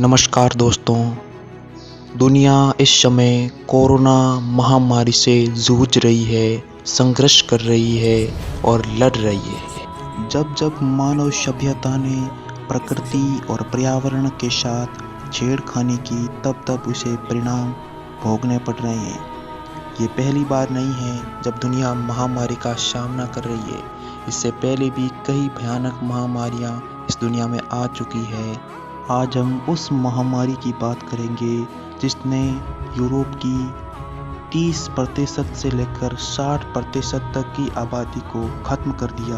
नमस्कार दोस्तों। दुनिया इस समय कोरोना महामारी से जूझ रही है, संघर्ष कर रही है और लड़ रही है। जब जब मानव सभ्यता ने प्रकृति और पर्यावरण के साथ छेड़खानी की, तब तब उसे परिणाम भोगने पड़ रहे हैं। ये पहली बार नहीं है जब दुनिया महामारी का सामना कर रही है। इससे पहले भी कई भयानक महामारियां इस दुनिया में आ चुकी है। आज हम उस महामारी की बात करेंगे जिसने यूरोप की 30% से लेकर 60% तक की आबादी को खत्म कर दिया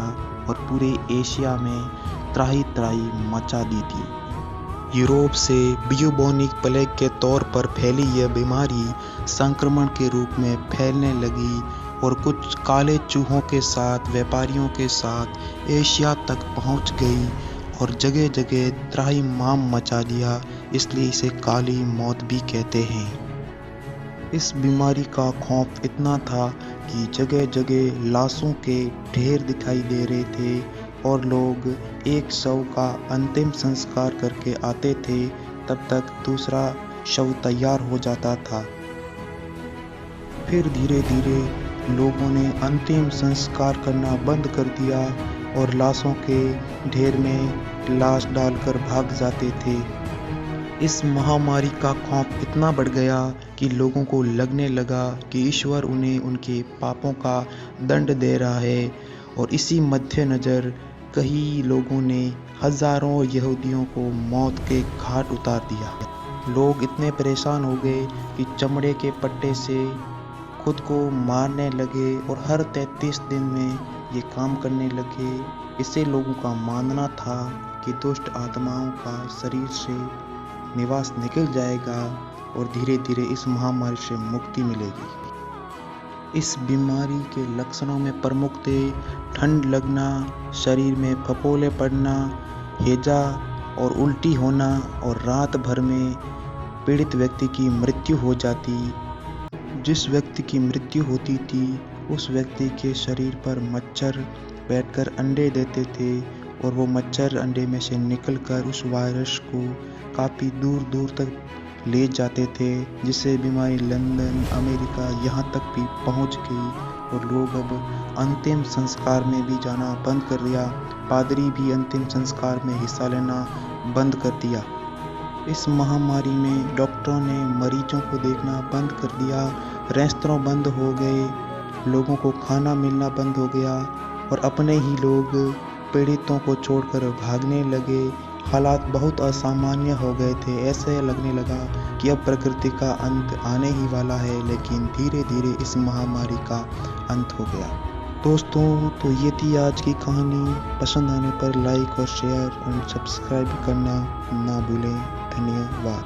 और पूरे एशिया में त्राही त्राही मचा दी थी। यूरोप से ब्यूबोनिक प्लेग के तौर पर फैली यह बीमारी संक्रमण के रूप में फैलने लगी और कुछ काले चूहों के साथ व्यापारियों के साथ एशिया तक पहुंच गई और जगह जगह त्राही माम मचा दिया, इसलिए इसे काली मौत भी कहते हैं। इस बीमारी का खौफ इतना था कि जगह जगह लाशों के ढेर दिखाई दे रहे थे और लोग एक शव का अंतिम संस्कार करके आते थे, तब तक दूसरा शव तैयार हो जाता था। फिर धीरे धीरे लोगों ने अंतिम संस्कार करना बंद कर दिया और लाशों के ढेर में लाश डालकर भाग जाते थे। इस महामारी का खौफ इतना बढ़ गया कि लोगों को लगने लगा कि ईश्वर उन्हें उनके पापों का दंड दे रहा है और इसी मद्देनज़र कई लोगों ने हजारों यहूदियों को मौत के घाट उतार दिया। लोग इतने परेशान हो गए कि चमड़े के पट्टे से खुद को मारने लगे और हर 33 दिन में ये काम करने लगे। इससे लोगों का मानना था कि दुष्ट आत्माओं का शरीर से निवास निकल जाएगा और धीरे धीरे इस महामारी से मुक्ति मिलेगी। इस बीमारी के लक्षणों में प्रमुख थे ठंड लगना, शरीर में फफोले पड़ना, हैजा और उल्टी होना और रात भर में पीड़ित व्यक्ति की मृत्यु हो जाती। जिस व्यक्ति की मृत्यु होती थी उस व्यक्ति के शरीर पर मच्छर बैठकर अंडे देते थे और वो मच्छर अंडे में से निकलकर उस वायरस को काफ़ी दूर दूर तक ले जाते थे, जिससे बीमारी लंदन, अमेरिका यहाँ तक भी पहुँच गई और लोग अब अंतिम संस्कार में भी जाना बंद कर दिया। पादरी भी अंतिम संस्कार में हिस्सा लेना बंद कर दिया। इस महामारी में डॉक्टरों ने मरीजों को देखना बंद कर दिया, रेस्तरां बंद हो गए, लोगों को खाना मिलना बंद हो गया और अपने ही लोग पीड़ितों को छोड़कर भागने लगे। हालात बहुत असामान्य हो गए थे। ऐसे लगने लगा कि अब प्रकृति का अंत आने ही वाला है, लेकिन धीरे धीरे इस महामारी का अंत हो गया। दोस्तों, तो ये थी आज की कहानी। पसंद आने पर लाइक और शेयर और सब्सक्राइब करना ना भूलें। धन्यवाद।